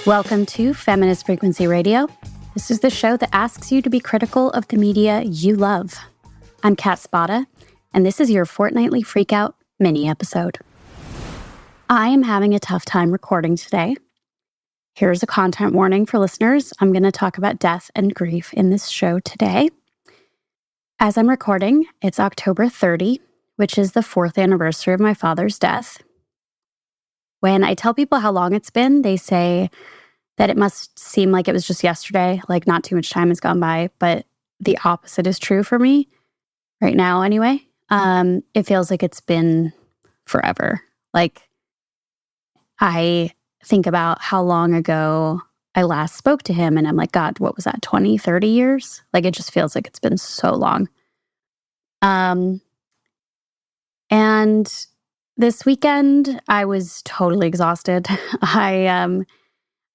Welcome to Feminist Frequency Radio. This is the show that asks you to be critical of the media you love. I'm Kat Spada, and this is your Fortnightly FREQout mini episode. I am having a tough time recording today. Here's a content warning for listeners. I'm going to talk about death and grief in this show today. As I'm recording, it's October 30, which is the 4th anniversary of my father's death. When I tell people how long it's been, they say that it must seem like it was just yesterday, like not too much time has gone by, but the opposite is true for me right now anyway. It feels like it's been forever. Like, I think about how long ago I last spoke to him, and I'm like, God, what was that, 20, 30 years? Like, it just feels like it's been so long. And this weekend, I was totally exhausted. I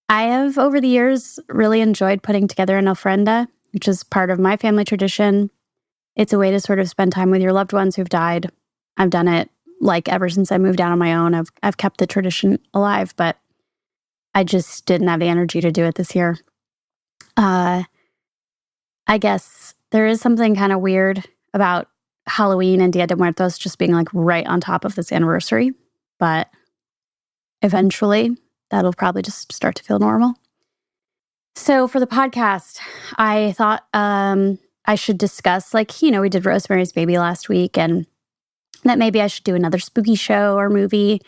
have, over the years, really enjoyed putting together an ofrenda, which is part of my family tradition. It's a way to sort of spend time with your loved ones who've died. I've done it, like, ever since I moved out on my own. I've kept the tradition alive, but I just didn't have the energy to do it this year. I guess there is something kind of weird about Halloween and Dia de Muertos just being like right on top of this anniversary, but eventually that'll probably just start to feel normal. So for the podcast, I thought I should discuss, like, we did Rosemary's Baby last week, and that maybe I should do another spooky show or movie,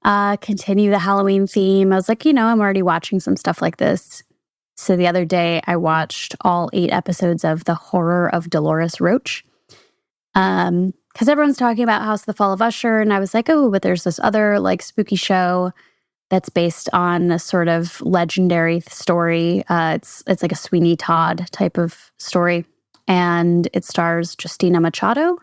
continue the Halloween theme. I was like, I'm already watching some stuff like this. So the other day I watched all 8 episodes of The Horror of Dolores, Roach. Because everyone's talking about House of the Fall of Usher, and I was like, oh, but there's this other like spooky show that's based on a sort of legendary story. It's like a Sweeney Todd type of story, and it stars Justina Machado.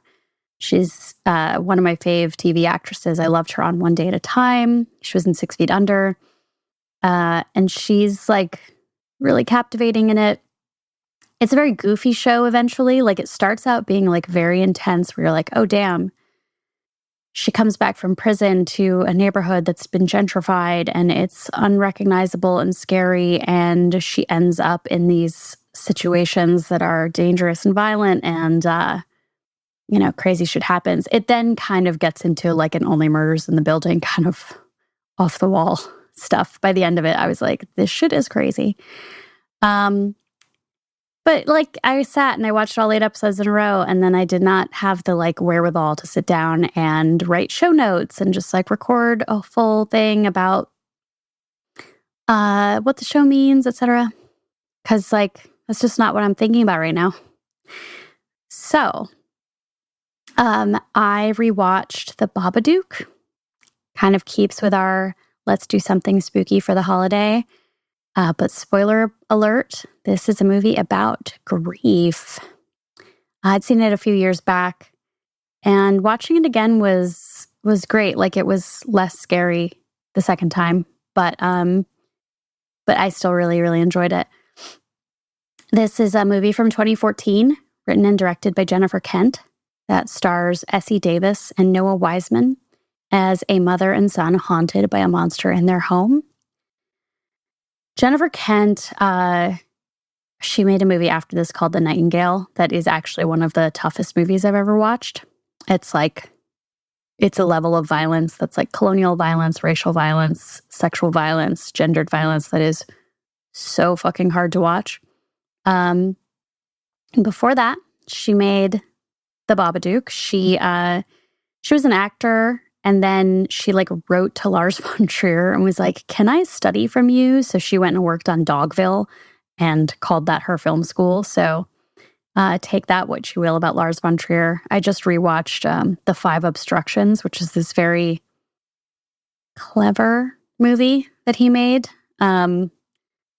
She's one of my fave TV actresses. I loved her on One Day at a Time. She was in 6 Feet Under, and she's like really captivating in it. It's a very goofy show eventually. Like, it starts out being like very intense where you're like, oh, damn. She comes back from prison to a neighborhood that's been gentrified, and it's unrecognizable and scary. And she ends up in these situations that are dangerous and violent, and, crazy shit happens. It then kind of gets into like an Only Murders in the Building kind of off the wall stuff. By the end of it, I was like, this shit is crazy. But like, I sat and I watched all 8 episodes in a row, and then I did not have the like wherewithal to sit down and write show notes and just like record a full thing about what the show means, etc. Because like, that's just not what I'm thinking about right now. So, I rewatched The Babadook. Kind of keeps with our let's do something spooky for the holiday. But spoiler alert, this is a movie about grief. I'd seen it a few years back, and watching it again was great. Like, it was less scary the second time, but I still really, really enjoyed it. This is a movie from 2014, written and directed by Jennifer Kent, that stars Essie Davis and Noah Wiseman as a mother and son haunted by a monster in their home. Jennifer Kent, she made a movie after this called The Nightingale that is actually one of the toughest movies I've ever watched. It's a level of violence that's like colonial violence, racial violence, sexual violence, gendered violence that is so fucking hard to watch. Before that, she made The Babadook. She was an actor. And then she like wrote to Lars von Trier and was like, can I study from you? So she went and worked on Dogville and called that her film school. So take that what you will about Lars von Trier. I just rewatched The Five Obstructions, which is this very clever movie that he made. But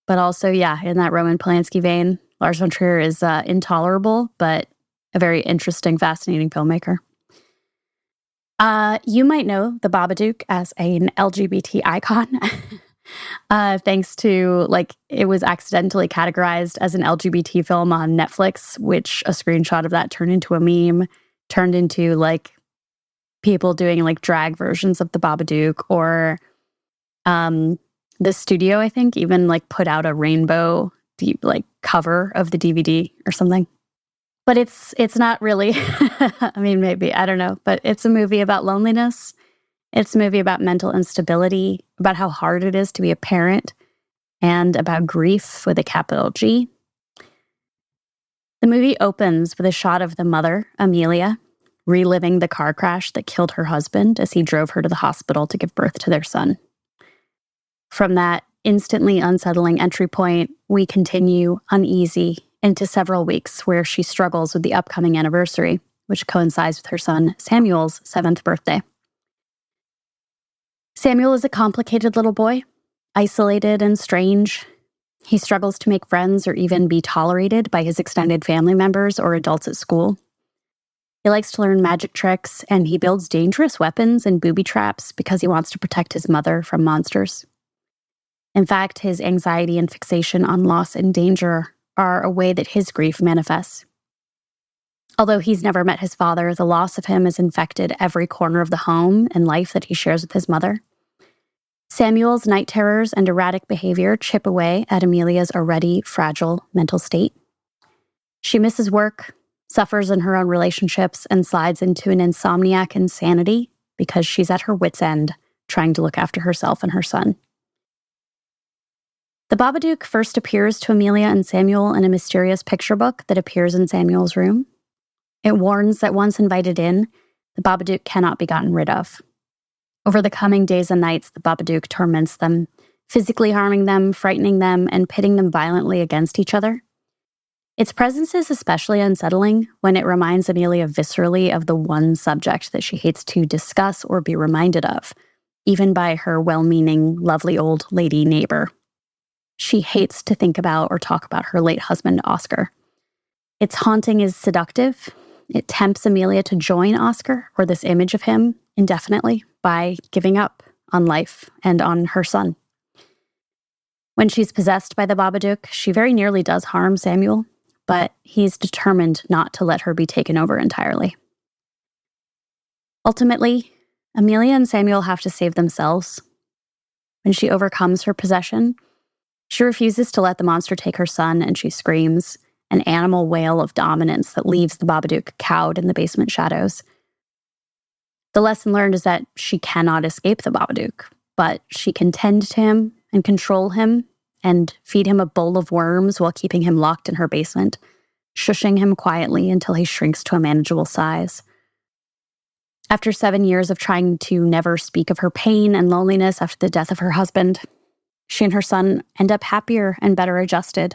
also, yeah, in that Roman Polanski vein, Lars von Trier is intolerable, but a very interesting, fascinating filmmaker. You might know The Babadook as an LGBT icon, thanks to, like, it was accidentally categorized as an LGBT film on Netflix, which a screenshot of that turned into a meme, turned into, like, people doing, like, drag versions of The Babadook, or the studio, I think, even like put out a rainbow like cover of the DVD or something. But it's not really, I mean, maybe, I don't know, but it's a movie about loneliness. It's a movie about mental instability, about how hard it is to be a parent, and about grief with a capital G. The movie opens with a shot of the mother, Amelia, reliving the car crash that killed her husband as he drove her to the hospital to give birth to their son. From that instantly unsettling entry point, we continue uneasy into several weeks where she struggles with the upcoming anniversary, which coincides with her son Samuel's 7th birthday. Samuel is a complicated little boy, isolated and strange. He struggles to make friends or even be tolerated by his extended family members or adults at school. He likes to learn magic tricks, and he builds dangerous weapons and booby traps because he wants to protect his mother from monsters. In fact, his anxiety and fixation on loss and danger are a way that his grief manifests. Although he's never met his father, the loss of him has infected every corner of the home and life that he shares with his mother. Samuel's night terrors and erratic behavior chip away at Amelia's already fragile mental state. She misses work, suffers in her own relationships, and slides into an insomniac insanity because she's at her wit's end trying to look after herself and her son. The Babadook first appears to Amelia and Samuel in a mysterious picture book that appears in Samuel's room. It warns that once invited in, the Babadook cannot be gotten rid of. Over the coming days and nights, the Babadook torments them, physically harming them, frightening them, and pitting them violently against each other. Its presence is especially unsettling when it reminds Amelia viscerally of the one subject that she hates to discuss or be reminded of, even by her well-meaning, lovely old lady neighbor. She hates to think about or talk about her late husband, Oscar. Its haunting is seductive. It tempts Amelia to join Oscar, or this image of him, indefinitely by giving up on life and on her son. When she's possessed by the Babadook, she very nearly does harm Samuel, but he's determined not to let her be taken over entirely. Ultimately, Amelia and Samuel have to save themselves. When she overcomes her possession, she refuses to let the monster take her son, and she screams, an animal wail of dominance that leaves the Babadook cowed in the basement shadows. The lesson learned is that she cannot escape the Babadook, but she can tend to him and control him and feed him a bowl of worms while keeping him locked in her basement, shushing him quietly until he shrinks to a manageable size. After 7 years of trying to never speak of her pain and loneliness after the death of her husband, she and her son end up happier and better adjusted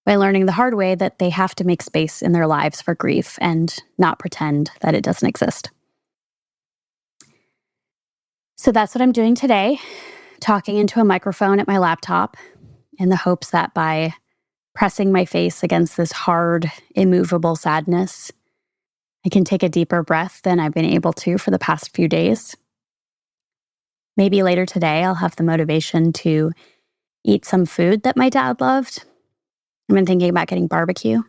by learning the hard way that they have to make space in their lives for grief and not pretend that it doesn't exist. So that's what I'm doing today, talking into a microphone at my laptop in the hopes that by pressing my face against this hard, immovable sadness, I can take a deeper breath than I've been able to for the past few days. Maybe later today, I'll have the motivation to eat some food that my dad loved. I've been thinking about getting barbecue.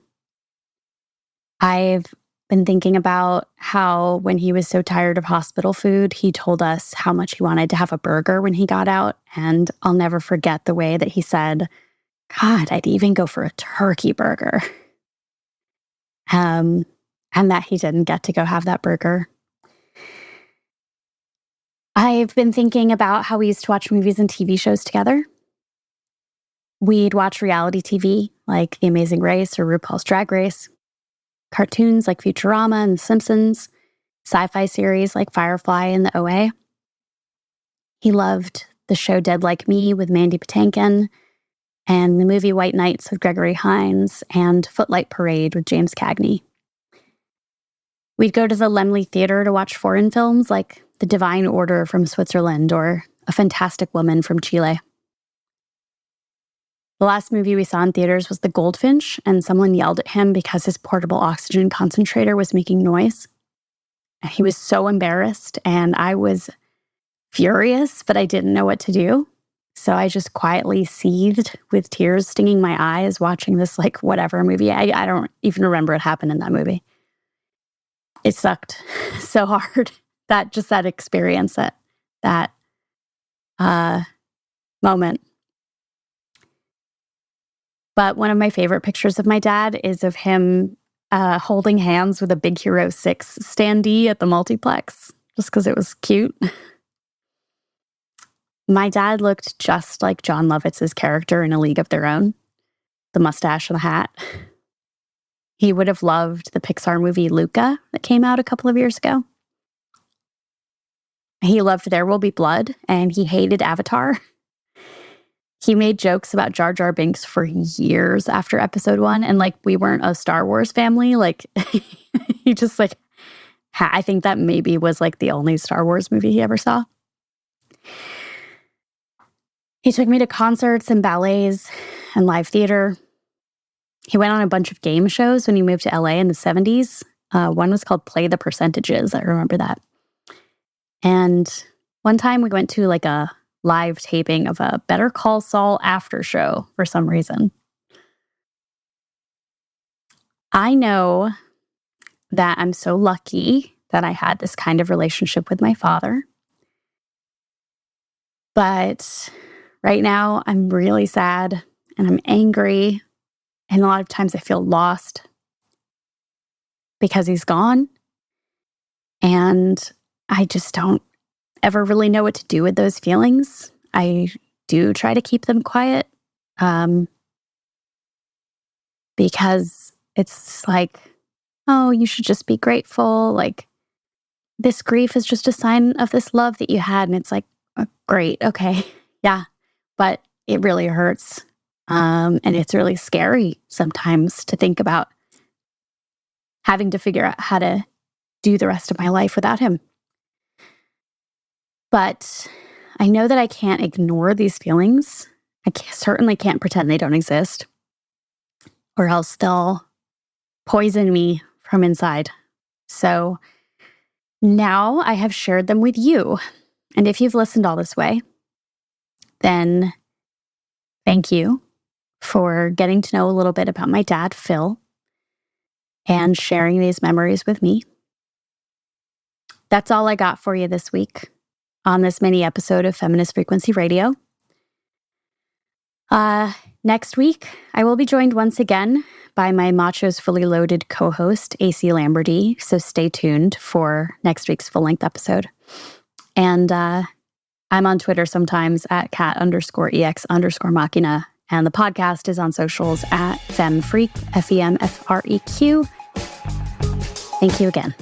I've been thinking about how when he was so tired of hospital food, he told us how much he wanted to have a burger when he got out. And I'll never forget the way that he said, God, I'd even go for a turkey burger. And that he didn't get to go have that burger. I've been thinking about how we used to watch movies and TV shows together. We'd watch reality TV like The Amazing Race or RuPaul's Drag Race, cartoons like Futurama and The Simpsons, sci-fi series like Firefly and The OA. He loved the show Dead Like Me with Mandy Patinkin, and the movie White Nights with Gregory Hines, and Footlight Parade with James Cagney. We'd go to the Laemmle Theater to watch foreign films like The Divine Order from Switzerland or A Fantastic Woman from Chile. The last movie we saw in theaters was The Goldfinch, and someone yelled at him because his portable oxygen concentrator was making noise. And he was so embarrassed, and I was furious, but I didn't know what to do. So I just quietly seethed with tears stinging my eyes watching this, like, whatever movie. I don't even remember what happened in that movie. It sucked so hard. That experience, that moment. But one of my favorite pictures of my dad is of him holding hands with a Big Hero 6 standee at the multiplex, just because it was cute. My dad looked just like John Lovitz's character in A League of Their Own, the mustache and the hat. He would have loved the Pixar movie Luca that came out a couple of years ago. He loved There Will Be Blood, and he hated Avatar. He made jokes about Jar Jar Binks for years after episode 1. And like, we weren't a Star Wars family. Like, he just like, I think that maybe was like the only Star Wars movie he ever saw. He took me to concerts and ballets and live theater. He went on a bunch of game shows when he moved to LA in the 70s. One was called Play the Percentages. I remember that. And one time we went to like a live taping of a Better Call Saul after show for some reason. I know that I'm so lucky that I had this kind of relationship with my father. But right now I'm really sad and I'm angry. And a lot of times I feel lost because he's gone. And I just don't ever really know what to do with those feelings. I do try to keep them quiet because it's like, oh, you should just be grateful. Like, this grief is just a sign of this love that you had. And it's like, oh, great. Okay. Yeah. But it really hurts. And it's really scary sometimes to think about having to figure out how to do the rest of my life without him. But I know that I can't ignore these feelings. Certainly can't pretend they don't exist, or else they'll poison me from inside. So now I have shared them with you. And if you've listened all this way, then thank you for getting to know a little bit about my dad, Phil, and sharing these memories with me. That's all I got for you this week on this mini episode of Feminist Frequency Radio. Next week, I will be joined once again by my Machos Fully Loaded co-host, AC Lamberty, so stay tuned for next week's full-length episode. And I'm on Twitter sometimes at cat_ex_machina, and the podcast is on socials at FemFreq, FEMFREQ. Thank you again.